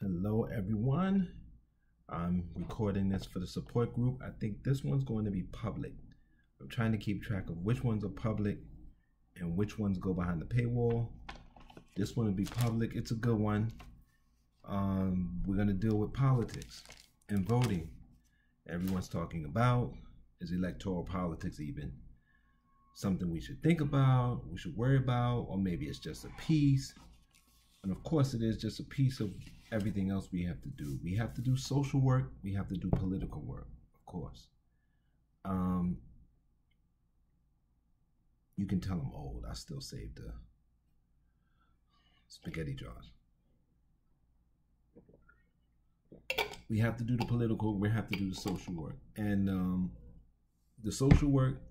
Hello, everyone. I'm recording this for the support group. I think this one's going to be public. I'm trying to keep track of which ones are public and which ones go behind the paywall. This one will be public. It's a good one. We're going to deal with politics and voting. Everyone's talking about is electoral politics even something we should think about, we should worry about, or maybe it's just a piece. And of course it is just a piece of everything else we have to do. We have to do social work. We have to do political work, of course. You can tell I'm old. I still save the spaghetti jars. We have to do the political. We have to do the social work. And the social work,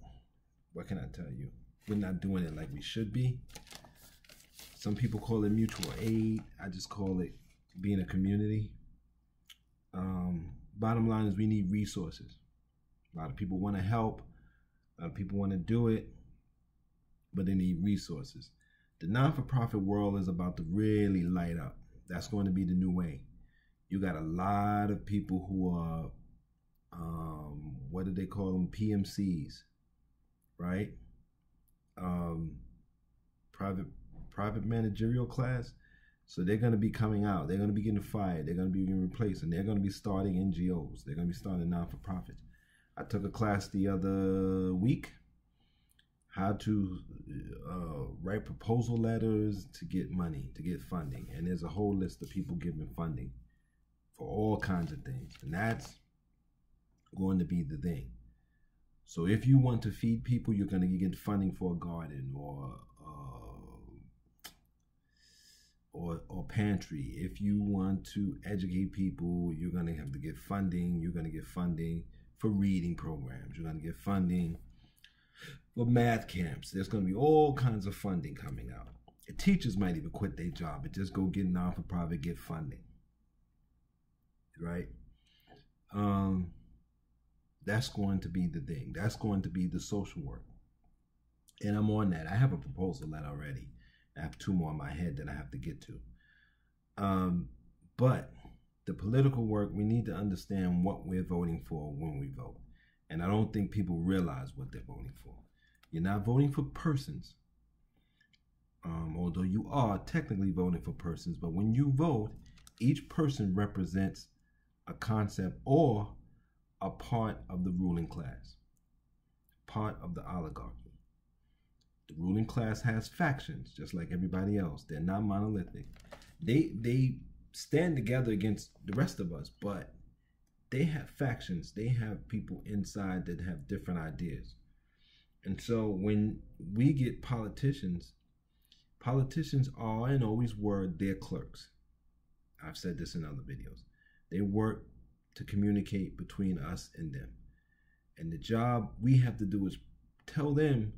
what can I tell you? We're not doing it like we should be. Some people call it mutual aid. I just call it being a community. Bottom line is we need resources. A lot of people want to help. A lot of people want to do it, but they need resources. The non-for-profit world is about to really light up. That's going to be the new way. You got a lot of people who are, what do they call them? PMCs, right? Private managerial class. So they're going to be coming out. They're going to be getting fired. They're going to be getting replaced. And they're going to be starting NGOs. They're going to be starting non-for-profits. I took a class the other week. How to write proposal letters to get money, to get funding. And there's a whole list of people giving funding for all kinds of things. And that's going to be the thing. So if you want to feed people, you're going to get funding for a garden or pantry. If you want to educate people, you're going to have to get funding. You're going to get funding for reading programs. You're going to get funding for math camps. There's going to be all kinds of funding coming out. The teachers might even quit their job and just go get non-for-profit, get funding. Right? That's going to be the thing. That's going to be the social work. And I'm on that. I have a proposal letter already. I have 2 more in my head that I have to get to. But the political work, we need to understand what we're voting for when we vote. And I don't think people realize what they're voting for. You're not voting for persons, although you are technically voting for persons. But when you vote, each person represents a concept or a part of the ruling class, part of the oligarchy. The ruling class has factions, just like everybody else. They're not monolithic. They stand together against the rest of us, but they have factions. They have people inside that have different ideas. And so when we get politicians are and always were their clerks. I've said this in other videos. They work to communicate between us and them. And the job we have to do is tell them,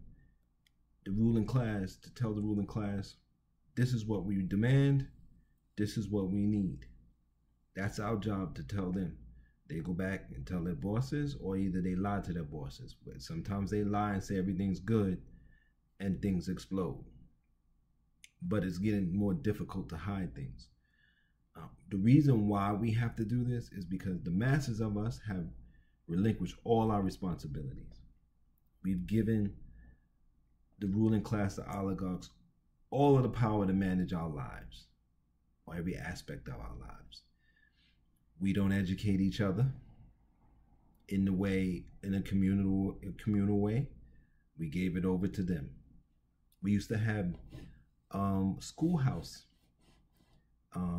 the ruling class, to tell the ruling class, this is what we demand, this is what we need. That's our job to tell them. They go back and tell their bosses, or either they lie to their bosses. But sometimes they lie and say everything's good and things explode. But it's getting more difficult to hide things. The reason why we have to do this is because the masses of us have relinquished all our responsibilities. We've given the ruling class, the oligarchs, all of the power to manage our lives, or every aspect of our lives. We don't educate each other in a communal way. We gave it over to them. We used to have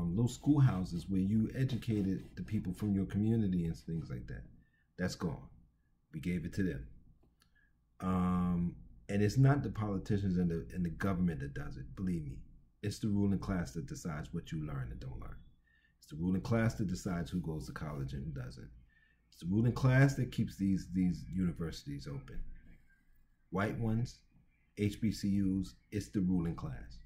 little schoolhouses where you educated the people from your community and things like that. That's gone. We gave it to them. And it's not the politicians and the government that does it, believe me. It's the ruling class that decides what you learn and don't learn. It's the ruling class that decides who goes to college and who doesn't. It's the ruling class that keeps these universities open. White ones, HBCUs, it's the ruling class.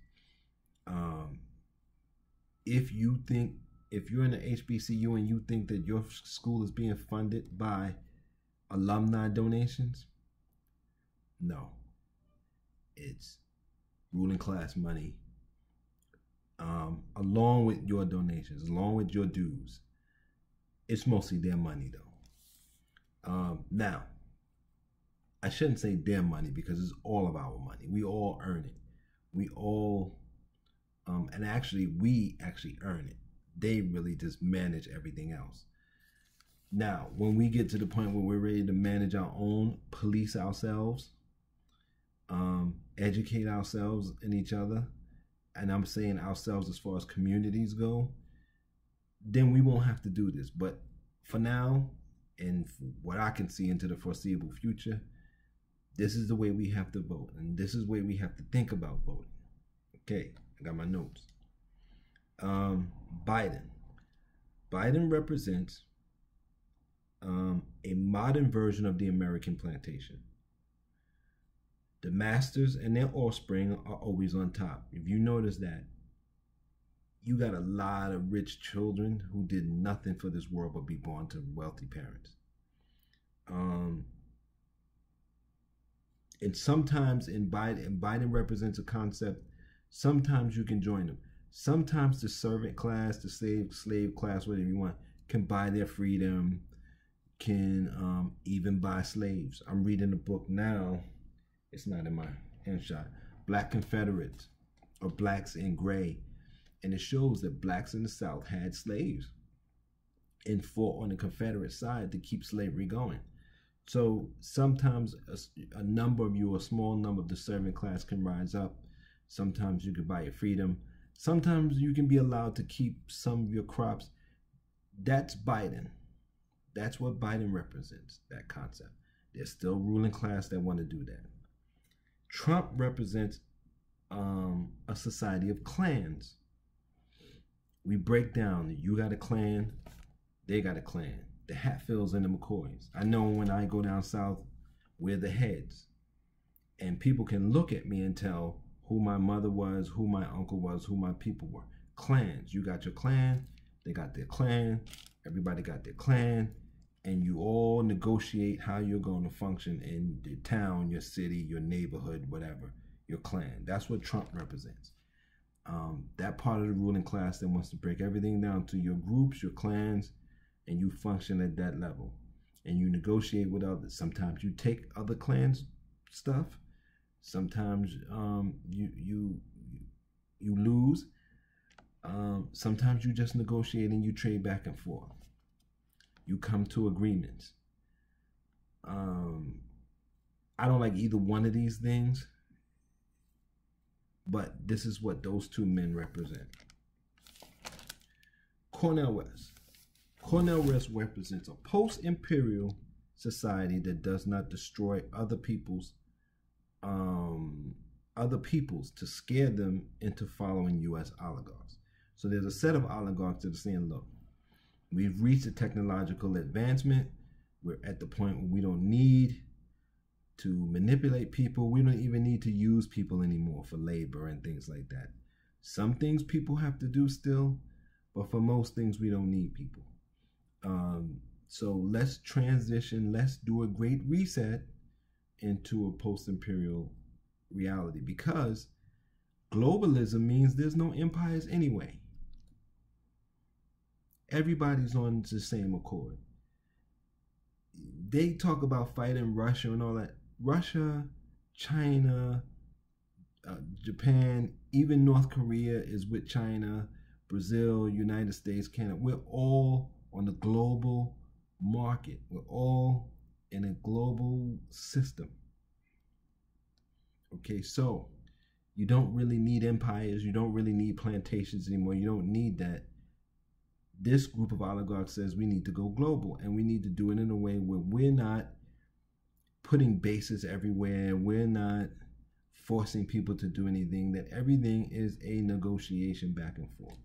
If you're in an HBCU and you think that your school is being funded by alumni donations, no. It's ruling class money along with your donations, along with your dues. It's mostly their money, though. Now, I shouldn't say their money because it's all of our money. We all earn it. We all, and actually, we actually earn it. They really just manage everything else. Now, when we get to the point where we're ready to manage our own, police ourselves, educate ourselves and each other, and I'm saying ourselves as far as communities go, then we won't have to do this. But for now, and for what I can see into the foreseeable future, this is the way we have to vote, and this is the way we have to think about voting. Okay, I got my notes. Biden represents a modern version of the American plantation. The masters and their offspring are always on top. If you notice that, you got a lot of rich children who did nothing for this world but be born to wealthy parents. And sometimes Biden represents a concept, sometimes you can join them. Sometimes the servant class, the slave class, whatever you want, can buy their freedom, can even buy slaves. I'm reading a book now, it's not in my handshot, Black Confederates, or Blacks in Gray. And it shows that blacks in the South had slaves and fought on the Confederate side to keep slavery going. So sometimes a number of you, a small number of the servant class can rise up. Sometimes you can buy your freedom. Sometimes you can be allowed to keep some of your crops. That's Biden. That's what Biden represents, that concept. There's still ruling class that want to do that. Trump represents a society of clans. We break down, you got a clan, they got a clan. The Hatfields and the McCoys. I know when I go down south, we're the heads. And people can look at me and tell who my mother was, who my uncle was, who my people were. Clans. You got your clan, they got their clan, everybody got their clan, and you all negotiate how you're going to function in the town, your city, your neighborhood, whatever, your clan. That's what Trump represents. That part of the ruling class that wants to break everything down to your groups, your clans, and you function at that level. And you negotiate with others. Sometimes you take other clans' stuff. Sometimes you lose. Sometimes you just negotiate and you trade back and forth. You come to agreements. I don't like either one of these things, but this is what those two men represent. Cornel West. Cornel West represents a post-imperial society that does not destroy other peoples to scare them into following U.S. oligarchs. So there's a set of oligarchs that are saying, look, we've reached a technological advancement. We're at the point where we don't need to manipulate people. We don't even need to use people anymore for labor and things like that. Some things people have to do still, but for most things we don't need people. So let's transition, let's do a great reset into a post-imperial reality, because globalism means there's no empires anyway. Everybody's on the same accord. They talk about fighting Russia and all that. Russia, China, Japan, even North Korea is with China, Brazil, United States, Canada. We're all on the global market. We're all in a global system. Okay, so you don't really need empires. You don't really need plantations anymore. You don't need that. This group of oligarchs says we need to go global, and we need to do it in a way where we're not putting bases everywhere. We're not forcing people to do anything, that everything is a negotiation back and forth.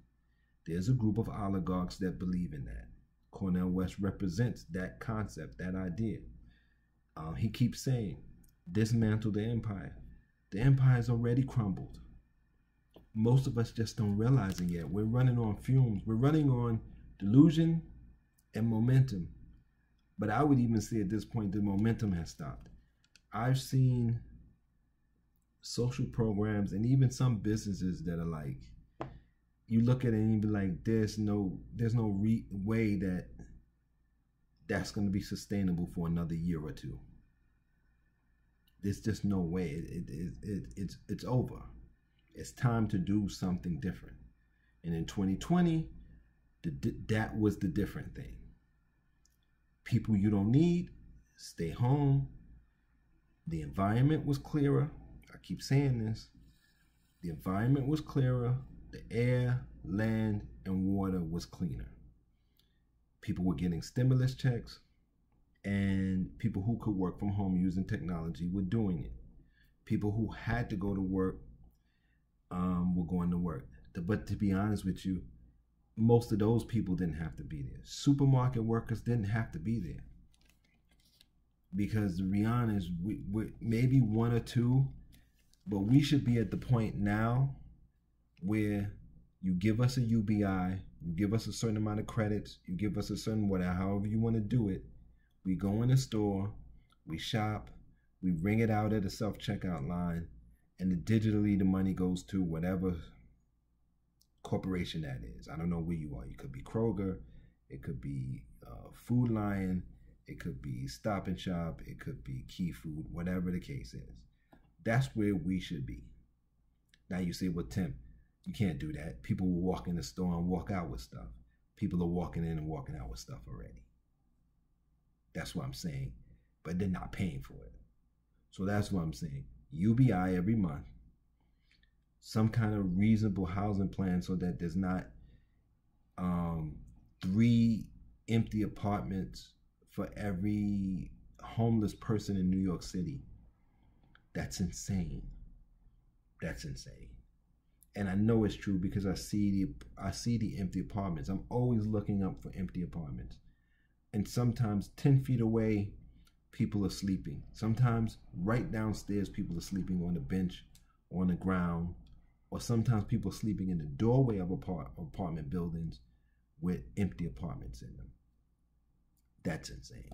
There's a group of oligarchs that believe in that. Cornel West represents that concept, that idea. He keeps saying, dismantle the empire. The empire's already crumbled. Most of us just don't realize it yet. We're running on fumes. We're running on delusion and momentum. But I would even say at this point, the momentum has stopped. I've seen social programs and even some businesses that are like, you look at it and you be like, there's no way that that's going to be sustainable for another year or two. There's just no way. It's over. It's time to do something different. And in 2020, that was the different thing. People you don't need, stay home. The environment was clearer. I keep saying this. The environment was clearer. The air, land, and water was cleaner. People were getting stimulus checks, and people who could work from home using technology were doing it. People who had to go to work were going to work. But to be honest with you, most of those people didn't have to be there. Supermarket workers didn't have to be there. Because to be honest, we maybe one or two, but we should be at the point now where you give us a UBI, you give us a certain amount of credits, you give us a certain whatever, however you want to do it. We go in the store, we shop, we ring it out at a self-checkout line, and digitally the money goes to whatever corporation that is. I don't know where you are. You could be Kroger, it could be Food Lion, it could be Stop and Shop, it could be Key Food, whatever the case is. That's where we should be. Now you say, well, Tim, you can't do that. People will walk in the store and walk out with stuff. People are walking in and walking out with stuff already. That's what I'm saying. But they're not paying for it. So that's what I'm saying. UBI every month. Some kind of reasonable housing plan so that there's not 3 empty apartments for every homeless person in New York City. That's insane. That's insane. And I know it's true because I see the empty apartments. I'm always looking up for empty apartments. And sometimes 10 feet away, people are sleeping. Sometimes right downstairs, people are sleeping on the bench, on the ground, or sometimes people are sleeping in the doorway of apartment buildings with empty apartments in them. That's insane.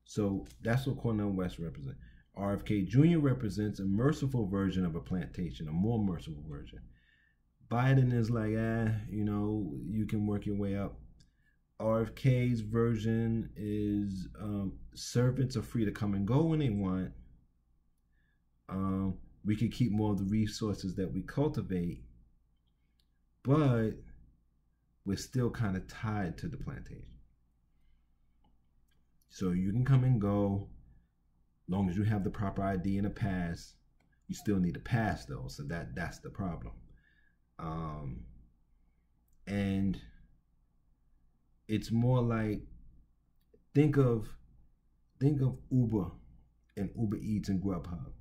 So that's what Cornel West represents. RFK Jr. represents a merciful version of a plantation, a more merciful version. Biden is like, you can work your way up. RFK's version is servants are free to come and go when they want. We could keep more of the resources that we cultivate, but we're still kind of tied to the plantation. So you can come and go, as long as you have the proper ID and a pass. You still need a pass though, so that's the problem. And it's more like, think of Uber and Uber Eats and Grubhub.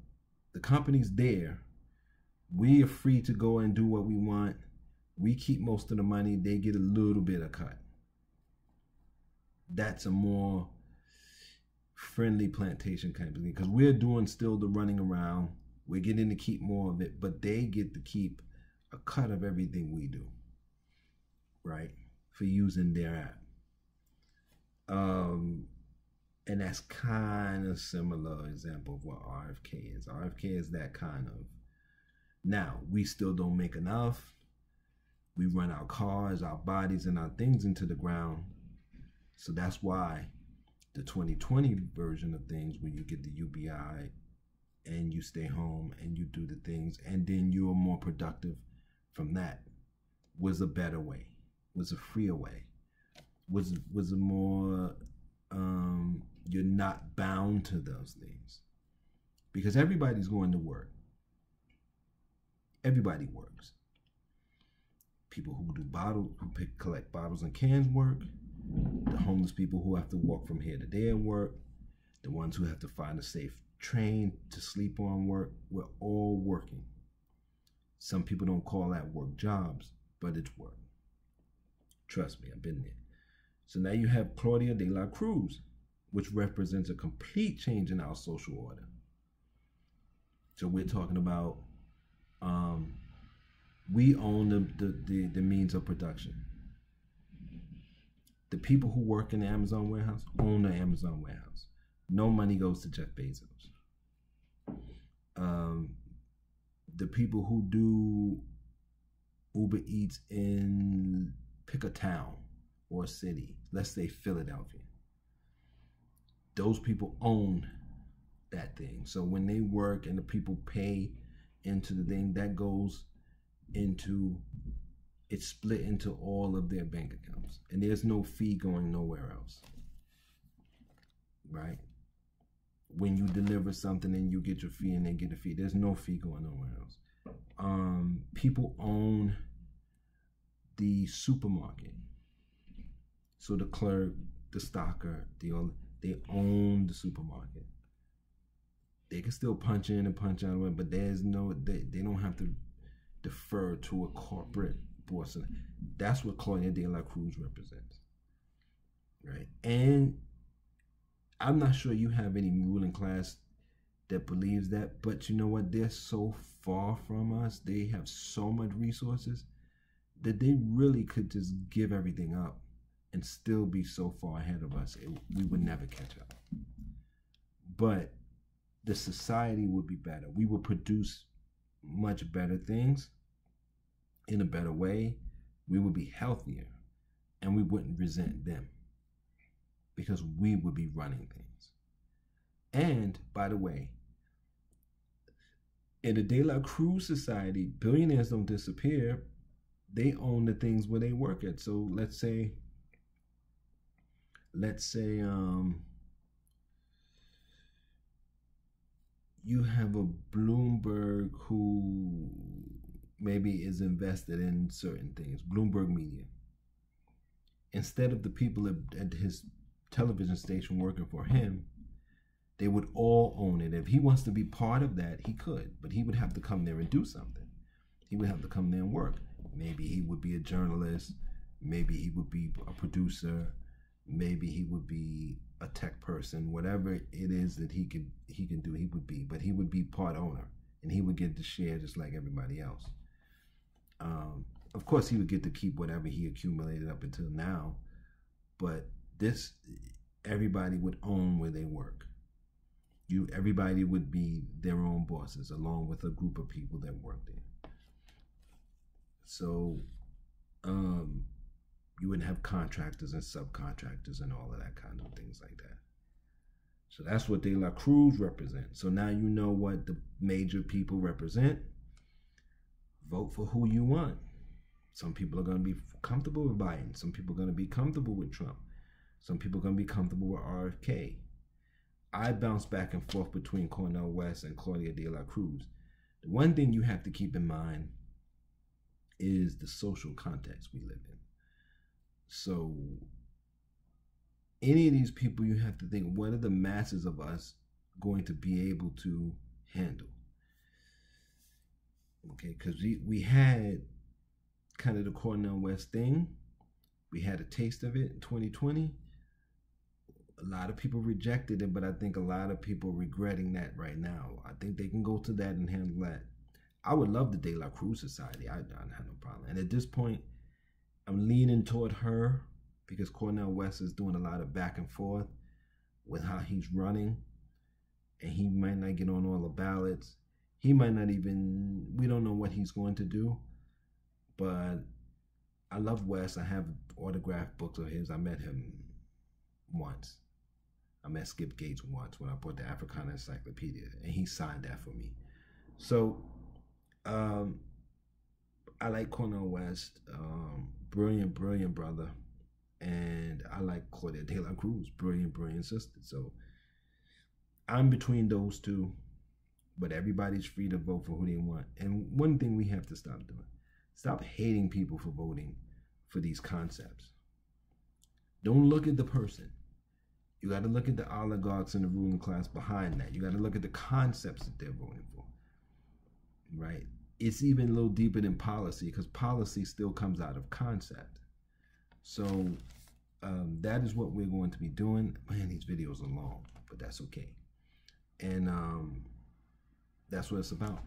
The company's there. We are free to go and do what we want. We keep most of the money. They get a little bit of cut. That's a more friendly plantation company because we're doing still the running around. We're getting to keep more of it, but they get to keep a cut of everything we do, right? For using their app. And that's kind of similar example of what RFK is. RFK is that kind of. Now, we still don't make enough. We run our cars, our bodies, and our things into the ground. So that's why the 2020 version of things, where you get the UBI and you stay home and you do the things, and then you're more productive from that, was a better way, was a freer way, was a more, you're not bound to those things. Because everybody's going to work. Everybody works. People who do collect bottles and cans work. The homeless people who have to walk from here to there work. The ones who have to find a safe train to sleep on work. We're all working. Some people don't call that work jobs, but it's work. Trust me, I've been there. So now you have Claudia de la Cruz, which represents a complete change in our social order. So we're talking about we own the means of production. The people who work in the Amazon warehouse own the Amazon warehouse. No money goes to Jeff Bezos. The people who do Uber Eats in pick a town or a city, let's say Philadelphia. Those people own that thing. So when they work and the people pay into the thing, that goes into, it's split into all of their bank accounts. And there's no fee going nowhere else. Right? When you deliver something and you get your fee and they get a fee, there's no fee going nowhere else. People own the supermarket. So the clerk, the stocker, they own the supermarket. They can still punch in and punch out, but there's no, they don't have to defer to a corporate boss. That's what Claudia de la Cruz represents, right? And I'm not sure you have any ruling class that believes that, but you know what? They're so far from us. They have so much resources that they really could just give everything up and still be so far ahead of us, we would never catch up. But the society would be better. We would produce much better things in a better way. We would be healthier, and we wouldn't resent them because we would be running things. And by the way, in the De La Cruz society, billionaires don't disappear. They own the things where they work at. So let's say you have a Bloomberg who maybe is invested in certain things, Bloomberg Media. Instead of the people at his television station working for him, they would all own it. If he wants to be part of that, he could, but he would have to come there and do something. He would have to come there and work. Maybe he would be a journalist. Maybe he would be a producer. Maybe he would be a tech person. Whatever it is that he can do, he would be. But he would be part owner, and he would get to share just like everybody else. Of course, he would get to keep whatever he accumulated up until now. But everybody would own where they work. Everybody would be their own bosses, along with a group of people that work there. So you wouldn't have contractors and subcontractors and all of that kind of things like that. So that's what De La Cruz represents. So now you know what the major people represent. Vote for who you want. Some people are going to be comfortable with Biden. Some people are going to be comfortable with Trump. Some people are going to be comfortable with RFK. I bounce back and forth between Cornel West and Claudia de la Cruz. The one thing you have to keep in mind is the social context we live in. So any of these people, you have to think, what are the masses of us going to be able to handle? Okay, because we had kind of the Cornel West thing. We had a taste of it in 2020. A lot of people rejected it, but I think a lot of people are regretting that right now. I think they can go to that and handle that. I would love the De La Cruz Society. I don't have no problem. And at this point, I'm leaning toward her because Cornel West is doing a lot of back and forth with how he's running. And he might not get on all the ballots. He might not even, we don't know what he's going to do. But I love West. I have autographed books of his. I met him once. I met Skip Gates once when I bought the Africana Encyclopedia, and he signed that for me. So I like Cornel West, brilliant brother, and I like Claudia de la Cruz, brilliant sister. So I'm between those two, but everybody's free to vote for who they want. And one thing we have to stop doing, stop hating people for voting for these concepts. Don't look at the person. You got to look at the oligarchs and the ruling class behind that. You got to look at the concepts that they're voting for, right? It's even a little deeper than policy because policy still comes out of concept. So that is what we're going to be doing. Man, these videos are long, but that's okay. And that's what it's about.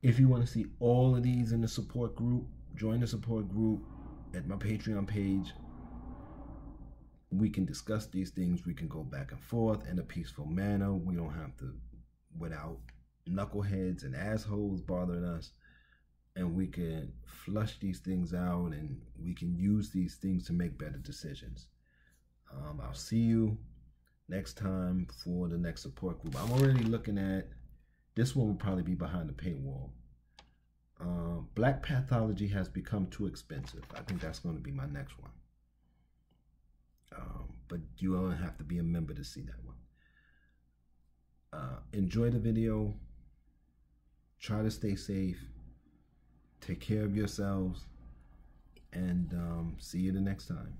If you want to see all of these in the support group, join the support group at my Patreon page. We can discuss these things. We can go back and forth in a peaceful manner. We don't have to, without knuckleheads and assholes bothering us. and we can flush these things out, and we can use these things to make better decisions. I'll see you next time for the next support group. I'm already looking at, this one will probably be behind the paywall. Black pathology has become too expensive. I think that's going to be my next one. But you don't have to be a member to see that one. Enjoy the video. Try to stay safe. Take care of yourselves. And see you the next time.